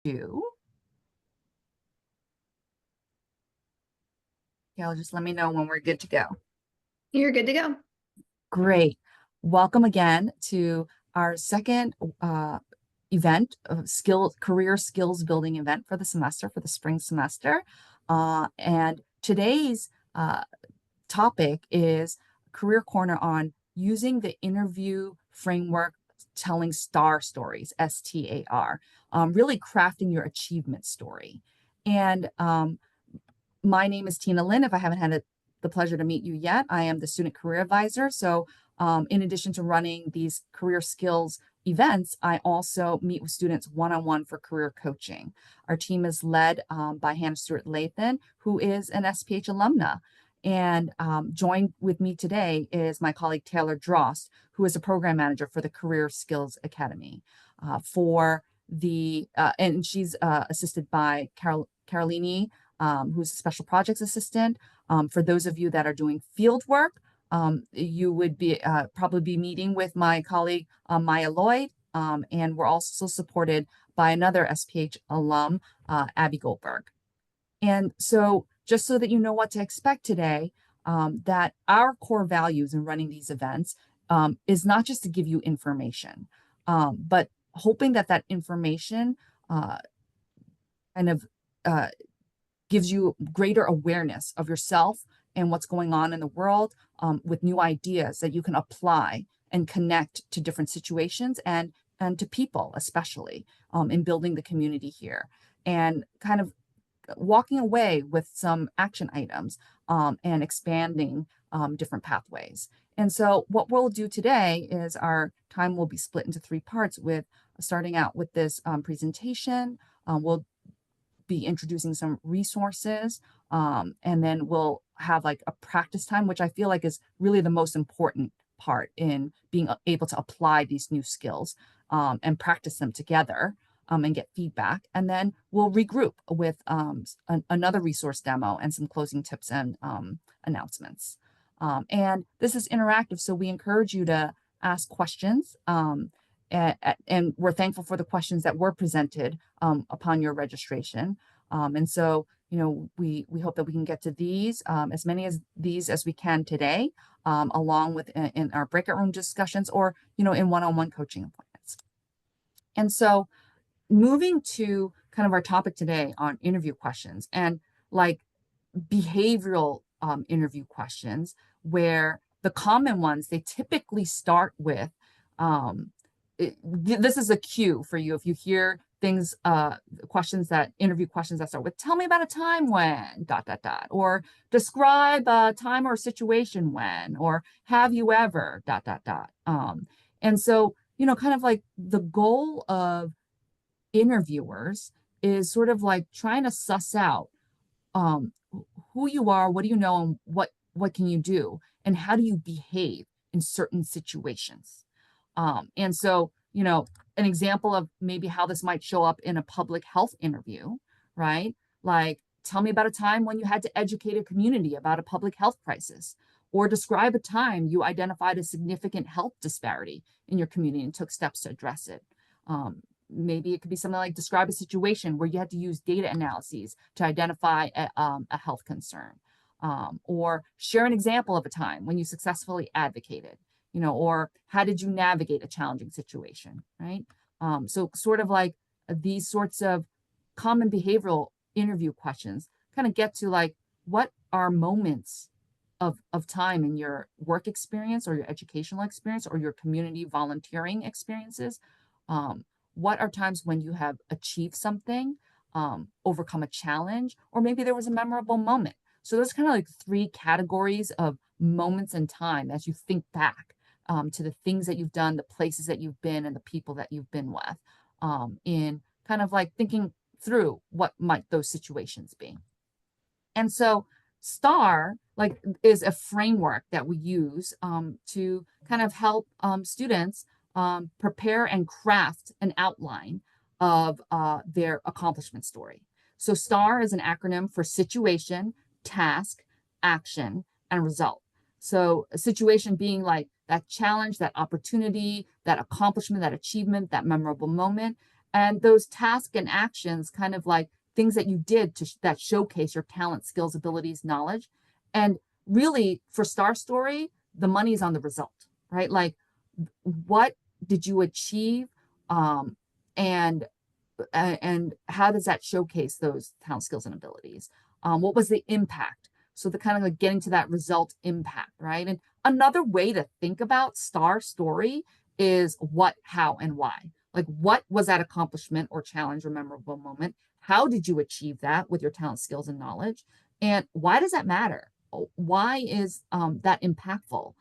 do. Gail, just let me know when we're good to go. You're good to go. Great. Welcome again to our second event of career skills building event for the semester, for the spring semester. And today's topic is Career Corner on using the interview framework telling STAR stories, S-T-A-R, really crafting your achievement story. And my name is Tina Lynn. If I haven't had the pleasure to meet you yet, I am the student career advisor. So in addition to running these career skills events, I also meet with students one-on-one for career coaching. Our team is led by Hannah Stewart Lathan, who is an SPH alumna. And joined with me today is my colleague Taylor Drost, who is a program manager for the Career Skills Academy. And she's assisted by Carolini, who's a special projects assistant. For those of you that are doing field work, you would be probably be meeting with my colleague Maya Lloyd, and we're also supported by another SPH alum, Abby Goldberg. And so just so that you know what to expect today, that our core values in running these events is not just to give you information, but hoping that that information kind of gives you greater awareness of yourself and what's going on in the world, with new ideas that you can apply and connect to different situations and to people, especially in building the community here, and kind of walking away with some action items and expanding different pathways. And so what we'll do today is our time will be split into three parts, with starting out with this presentation. We'll be introducing some resources, and then we'll have like a practice time, which I feel like is really the most important part in being able to apply these new skills and practice them together and get feedback. And then we'll regroup with another resource demo and some closing tips and announcements. And this is interactive, so we encourage you to ask questions. And we're thankful for the questions that were presented upon your registration. And so, we hope that we can get to these, as many of these as we can today, along with in our breakout room discussions or, in one-on-one coaching appointments. And so moving to kind of our topic today on interview questions and like behavioral interview questions, where the common ones, they typically start with, this is a cue for you if you hear things, interview questions that start with, tell me about a time when, ... or describe a time or situation when, or have you ever, ... And so, kind of like the goal of interviewers is sort of like trying to suss out who you are, what do you know, and what can you do, and how do you behave in certain situations. And so, an example of maybe how this might show up in a public health interview, right? Like, tell me about a time when you had to educate a community about a public health crisis, or describe a time you identified a significant health disparity in your community and took steps to address it. Maybe it could be something like describe a situation where you had to use data analyses to identify a health concern, or share an example of a time when you successfully advocated, or how did you navigate a challenging situation, right? So sort of like these sorts of common behavioral interview questions kind of get to like, what are moments of time in your work experience or your educational experience or your community volunteering experiences? What are times when you have achieved something, overcome a challenge, or maybe there was a memorable moment? So those kind of like three categories of moments in time as you think back to the things that you've done, the places that you've been, and the people that you've been with, in kind of like thinking through what might those situations be. And so STAR is a framework that we use to kind of help students prepare and craft an outline of their accomplishment story. So STAR is an acronym for situation, task, action, and result. So a situation being like that challenge, that opportunity, that accomplishment, that achievement, that memorable moment. And those tasks and actions, kind of like things that you did that showcase your talent, skills, abilities, knowledge. And really, for Star Story, the money's on the result, right? Like, what did you achieve, um, and and how does that showcase those talent, skills, and abilities? What was the impact? So the kind of like getting to that result impact, right? And another way to think about Star Story is what, how, and why. Like, what was that accomplishment or challenge or memorable moment? How did you achieve that with your talent, skills, and knowledge? And why does that matter? Why is that impactful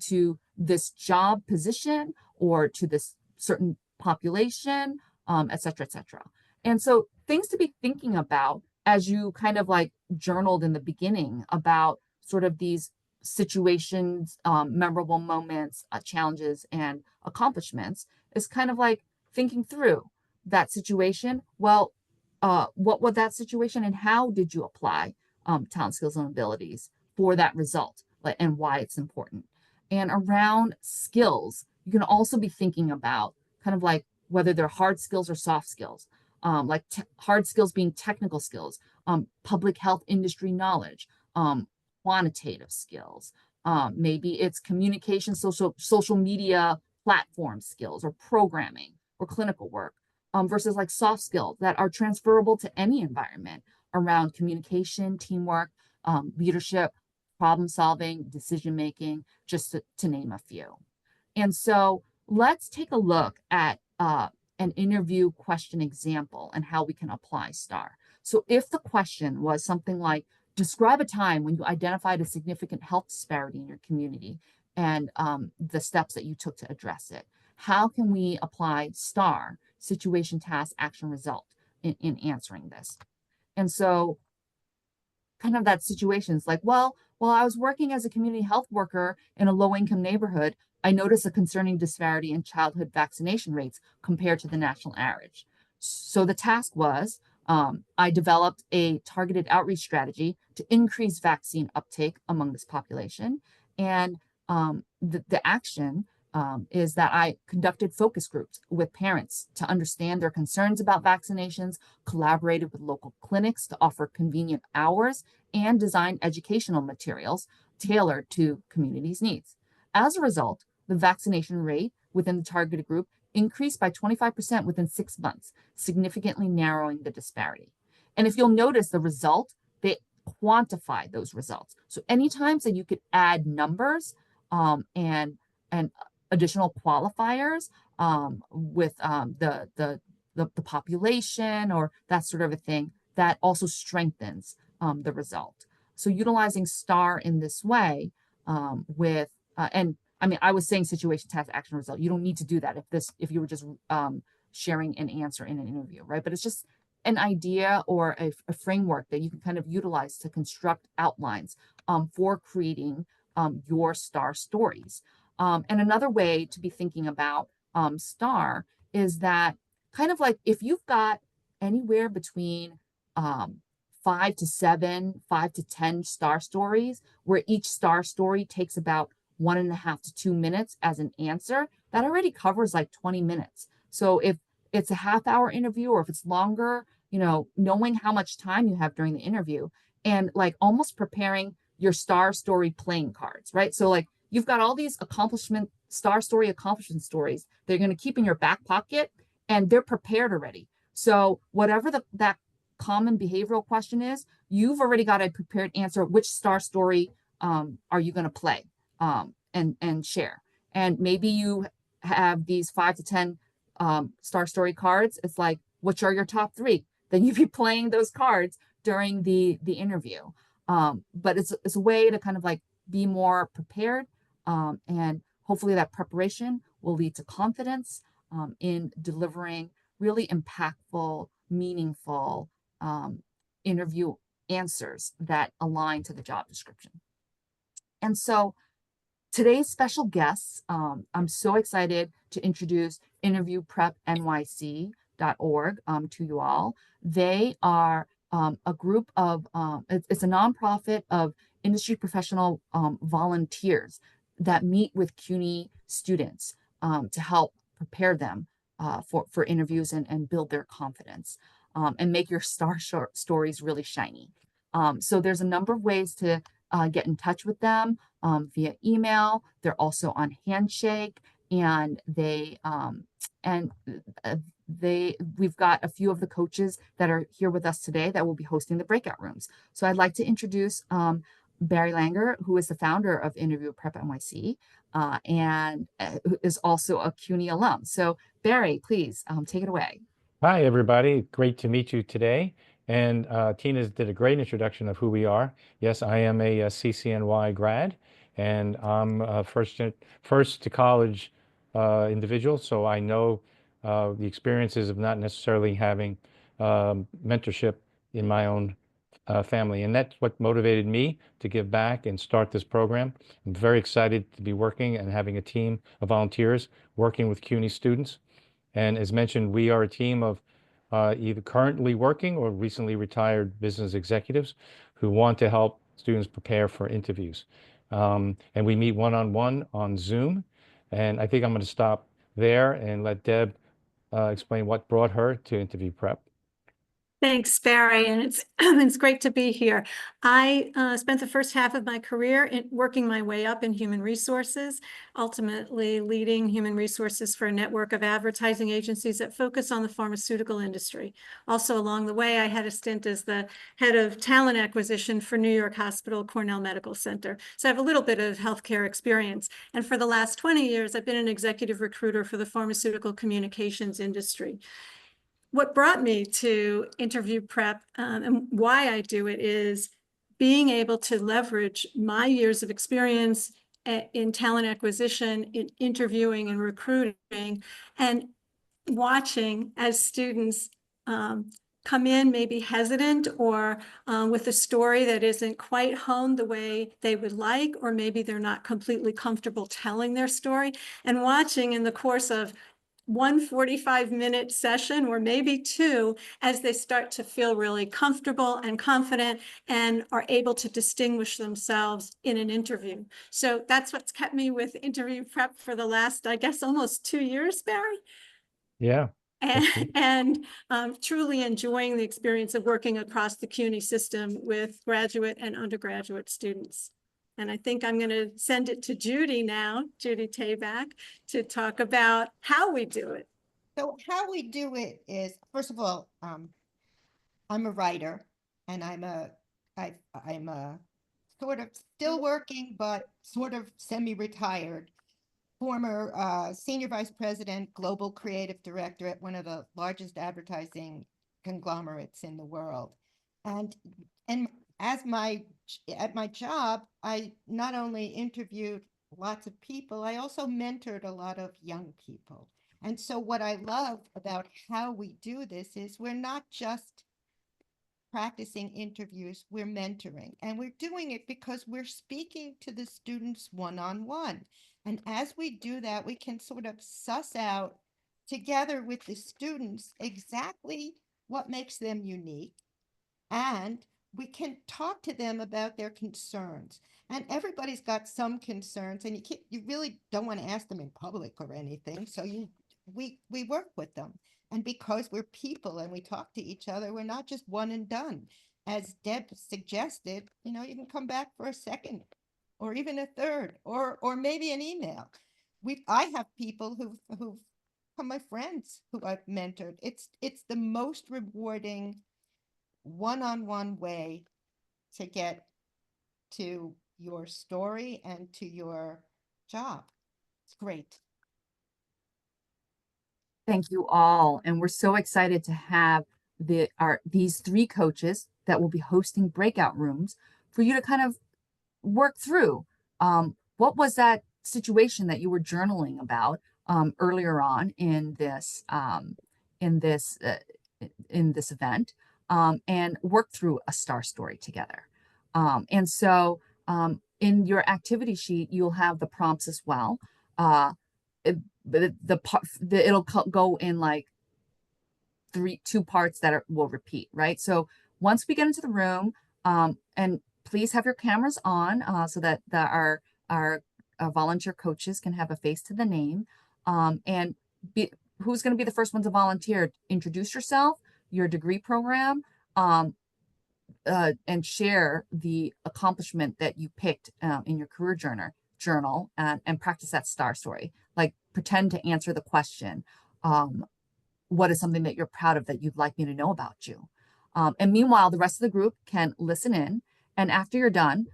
to this job position or to this certain population, et cetera, et cetera. And so things to be thinking about as you kind of like journaled in the beginning about sort of these situations, memorable moments, challenges, and accomplishments is kind of like thinking through that situation. Well, what was that situation and how did you apply talent, skills, and abilities for that result, like, and why it's important? And around skills, you can also be thinking about kind of like whether they're hard skills or soft skills, like hard skills being technical skills, public health industry knowledge, quantitative skills. Maybe it's communication, social media platform skills, or programming, or clinical work, versus like soft skills that are transferable to any environment around communication, teamwork, leadership, problem solving, decision making, just to name a few. And so let's take a look at an interview question example and how we can apply STAR. So if the question was something like, describe a time when you identified a significant health disparity in your community and the steps that you took to address it, how can we apply STAR, situation, task, action, result, in answering this? And so kind of that situation is like, well, while I was working as a community health worker in a low-income neighborhood, I noticed a concerning disparity in childhood vaccination rates compared to the national average. So the task was, I developed a targeted outreach strategy to increase vaccine uptake among this population. And the action is that I conducted focus groups with parents to understand their concerns about vaccinations, collaborated with local clinics to offer convenient hours, and designed educational materials tailored to communities' needs. As a result, the vaccination rate within the targeted group increased by 25% within 6 months, significantly narrowing the disparity. And if you'll notice the result, they quantify those results. So anytime that you could add numbers and additional qualifiers with the population or that sort of a thing, that also strengthens the result. So utilizing STAR in this way with and I mean, I was saying situation, task, action, result. You don't need to do that if you were just sharing an answer in an interview, right? But it's just an idea or a framework that you can kind of utilize to construct outlines for creating your STAR stories. And another way to be thinking about STAR is that kind of like if you've got anywhere between 5 to 7, 5 to 10 STAR stories, where each STAR story takes about 1.5 to 2 minutes as an answer, that already covers like 20 minutes. So if it's a half-hour interview or if it's longer, knowing how much time you have during the interview and like almost preparing your STAR story playing cards, right? So like you've got all these STAR story accomplishment stories that you're going to keep in your back pocket and they're prepared already. So whatever that common behavioral question is, you've already got a prepared answer. Which STAR story are you going to play? And share. And maybe you have these 5 to 10 STAR story cards. It's like, which are your top 3? Then you'd be playing those cards during the interview. But it's a way to kind of like be more prepared, and hopefully that preparation will lead to confidence in delivering really impactful, meaningful interview answers that align to the job description. And so today's special guests, I'm so excited to introduce interviewprepnyc.org to you all. They are a group of, it's a nonprofit of industry professional volunteers that meet with CUNY students to help prepare them for interviews and build their confidence, and make your stories really shiny. So there's a number of ways to get in touch with them via email. They're also on Handshake, and and we've got a few of the coaches that are here with us today that will be hosting the breakout rooms. So I'd like to introduce Barry Langer, who is the founder of Interview Prep NYC, and who is also a CUNY alum. So Barry, please take it away. Hi, everybody. Great to meet you today. And Tina did a great introduction of who we are. Yes, I am a, CCNY grad, and I'm a first to college individual, so I know the experiences of not necessarily having mentorship in my own family. And that's what motivated me to give back and start this program. I'm very excited to be working and having a team of volunteers working with CUNY students. And as mentioned, we are a team of either currently working or recently retired business executives who want to help students prepare for interviews. And we meet one-on-one on Zoom. And I think I'm going to stop there and let Deb explain what brought her to interview prep. Thanks, Barry, and it's it's great to be here. I spent the first half of my career working my way up in human resources, ultimately leading human resources for a network of advertising agencies that focus on the pharmaceutical industry. Also, along the way, I had a stint as the head of talent acquisition for New York Hospital Cornell Medical Center. So I have a little bit of healthcare experience. And for the last 20 years, I've been an executive recruiter for the pharmaceutical communications industry. What brought me to interview prep and why I do it is being able to leverage my years of experience in talent acquisition, in interviewing and recruiting, and watching as students come in maybe hesitant or with a story that isn't quite honed the way they would like, or maybe they're not completely comfortable telling their story, and watching in the course of 1 45-minute session or maybe two as they start to feel really comfortable and confident and are able to distinguish themselves in an interview. So that's what's kept me with interview prep for the last, I guess, almost 2 years, Barry. Yeah. And truly enjoying the experience of working across the CUNY system with graduate and undergraduate students. And I think I'm going to send it to Judy now, Judy Tabak, to talk about how we do it. So how we do it is, first of all, I'm a writer, and I'm a sort of still working, but sort of semi-retired former senior vice president, global creative director at one of the largest advertising conglomerates in the world. And at my job, I not only interviewed lots of people, I also mentored a lot of young people. And so what I love about how we do this is we're not just practicing interviews, we're mentoring. And we're doing it because we're speaking to the students one-on-one. And as we do that, we can sort of suss out together with the students exactly what makes them unique. And we can talk to them about their concerns. And everybody's got some concerns, and you really don't want to ask them in public or anything. So we work with them. And because we're people and we talk to each other, we're not just one and done. As Deb suggested, you can come back for a second or even a third or maybe an email. I have people who've become my friends who I've mentored. It's the most rewarding one-on-one way to get to your story and to your job. It's great. Thank you all. And we're so excited to have these three coaches that will be hosting breakout rooms for you to kind of work through. What was that situation that you were journaling about earlier on in this in this uh, in this event, and work through a star story together. And so in your activity sheet, you'll have the prompts as well. It'll go in like two parts that will repeat, right? So once we get into the room, and please have your cameras on so that our volunteer coaches can have a face to the name, and who's going to be the first one to volunteer? Introduce yourself, your degree program, and share the accomplishment that you picked in your career journal, and practice that STAR story. Like, pretend to answer the question, what is something that you're proud of that you'd like me to know about you? And meanwhile, the rest of the group can listen in. And after you're done,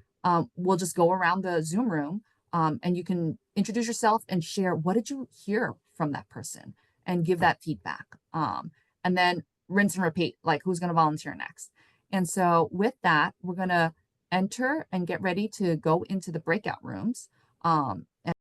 we'll just go around the Zoom room, and you can introduce yourself and share, what did you hear from that person, and give that feedback. And then rinse and repeat, like, who's going to volunteer next. And so with that, we're going to enter and get ready to go into the breakout rooms.